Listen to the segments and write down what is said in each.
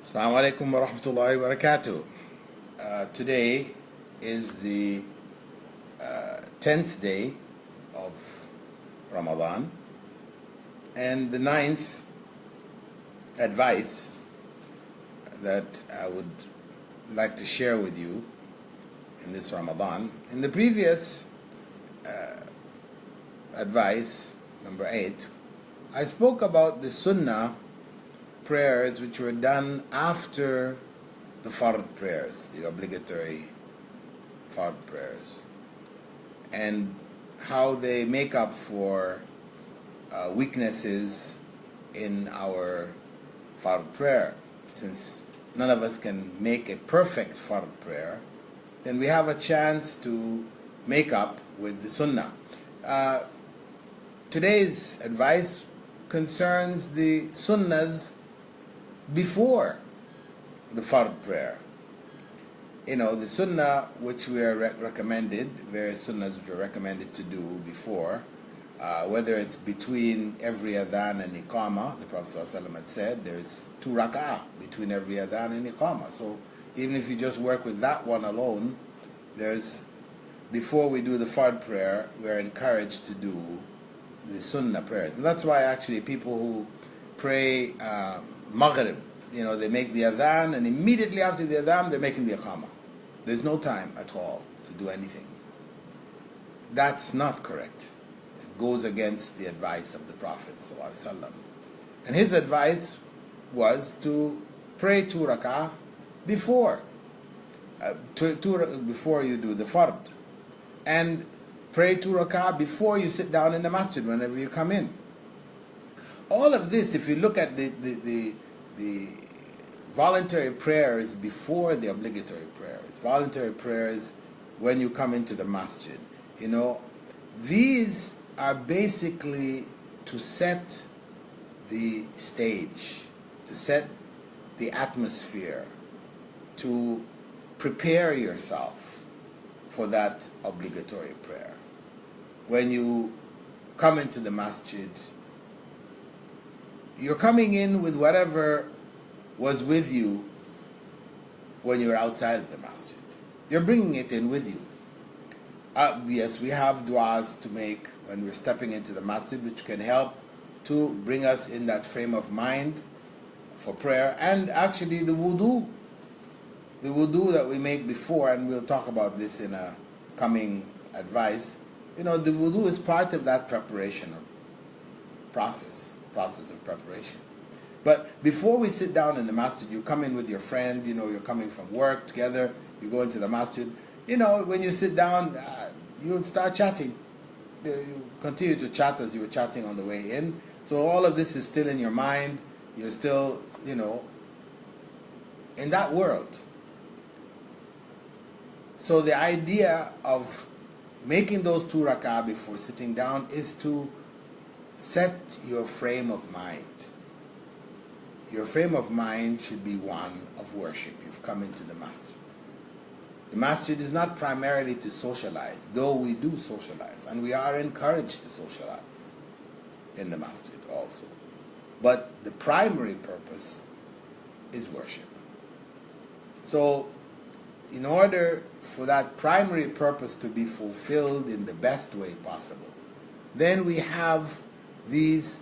Assalamu alaikum wa rahmatullahi wa barakatuh. Today is the 10th day of Ramadan, and the ninth advice that I would like to share with you in this Ramadan. In the previous advice, number 8, I spoke about the Sunnah prayers which were done after the fard prayers, the obligatory fard prayers, and how they make up for weaknesses in our fard prayer. Since none of us can make a perfect fard prayer, then we have a chance to make up with the sunnah. Today's advice concerns the sunnahs before the fard prayer. You know, the sunnah which we are recommended, various sunnahs which are recommended to do before, whether it's between every adhan and iqamah. The Prophet ﷺ had said there's 2 rak'ah between every adhan and iqamah. So even if you just work with that one alone, before we do the fard prayer, we're encouraged to do the sunnah prayers. And that's why actually people who pray Maghrib, they make the adhan, and immediately after the adhan, they're making the iqamah. There's no time at all to do anything. That's not correct. It goes against the advice of the Prophet ﷺ. And his advice was to pray 2 rak'ah before you do the fard. And pray 2 rak'ah before you sit down in the masjid, whenever you come in. All of this, if you look at the voluntary prayers before the obligatory prayers, voluntary prayers when you come into the masjid, these are basically to set the stage, to set the atmosphere, to prepare yourself for that obligatory prayer. When you come into the masjid, you're coming in with whatever was with you when you were outside of the masjid. You're bringing it in with you. Yes, we have du'as to make when we're stepping into the masjid, which can help to bring us in that frame of mind for prayer. And actually the wudu that we make before, and we'll talk about this in a coming advice, the wudu is part of that preparation or process of preparation. But before we sit down in the masjid, you come in with your friend, you're coming from work together, you go into the masjid. When you sit down, you'll start chatting. You continue to chat as you were chatting on the way in. So all of this is still in your mind. You're still, in that world. So the idea of making those 2 rak'ah before sitting down is to set your frame of mind. Your frame of mind should be one of worship. You've come into the masjid. The masjid is not primarily to socialize, though we do socialize, and we are encouraged to socialize in the masjid also. But the primary purpose is worship. So, in order for that primary purpose to be fulfilled in the best way possible, then we have these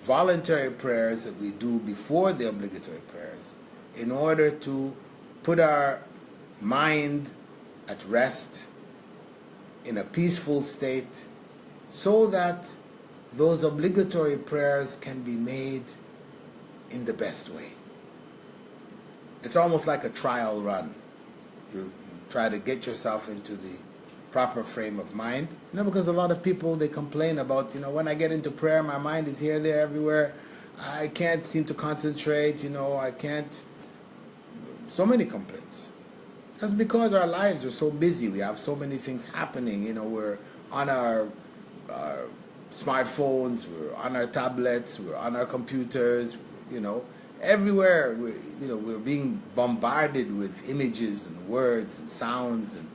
voluntary prayers that we do before the obligatory prayers in order to put our mind at rest in a peaceful state, so that those obligatory prayers can be made in the best way. It's almost like a trial run. You try to get yourself into the proper frame of mind. Because a lot of people, they complain about, when I get into prayer, my mind is here, there, everywhere. I can't seem to concentrate, I can't. So many complaints. That's because our lives are so busy. We have so many things happening. We're on our smartphones, we're on our tablets, we're on our computers, everywhere. We're being bombarded with images and words and sounds. And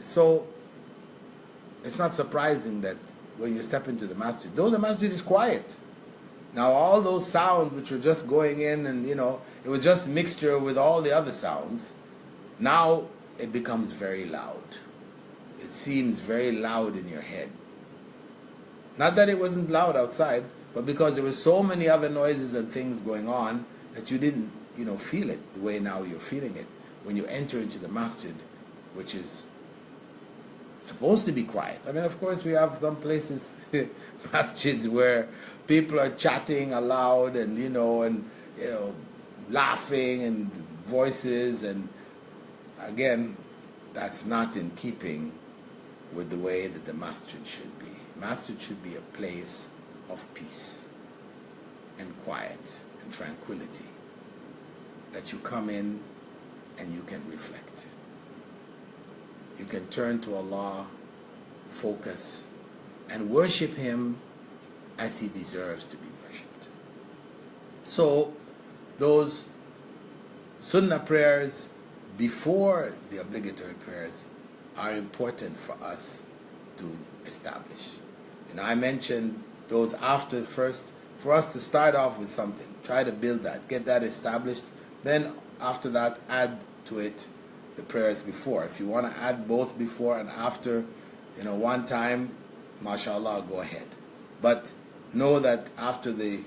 so it's not surprising that when you step into the masjid, though the masjid is quiet, now all those sounds which are just going in, and it was just mixture with all the other sounds. Now it becomes very loud. It seems very loud in your head. Not that it wasn't loud outside, but because there were so many other noises and things going on that you didn't, feel it the way now you're feeling it when you enter into the masjid, which is supposed to be quiet. I mean, of course, we have some places, masjids, where people are chatting aloud and laughing and voices, and again, that's not in keeping with the way that the masjid should be. Masjid should be a place of peace and quiet and tranquility, that you come in and you can reflect. You can turn to Allah, focus, and worship Him as He deserves to be worshipped. So, those sunnah prayers before the obligatory prayers are important for us to establish. I mentioned those after first, for us to start off with something, try to build that, get that established, then after that add to it the prayers before. If you want to add both before and after, one time, mashallah, go ahead. But know that after the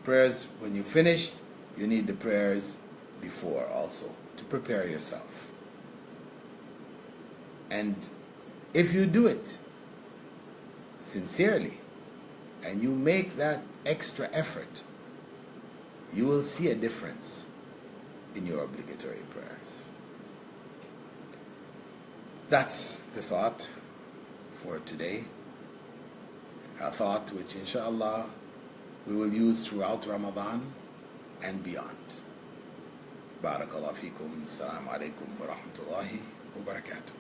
prayers, when you finish, you need the prayers before also to prepare yourself. And if you do it sincerely and you make that extra effort, you will see a difference in your obligatory prayers. That's the thought for today. A thought which inshallah we will use throughout Ramadan and beyond. Barakallahu feekum. Assalamu alaikum wa rahmatullahi wa barakatuh.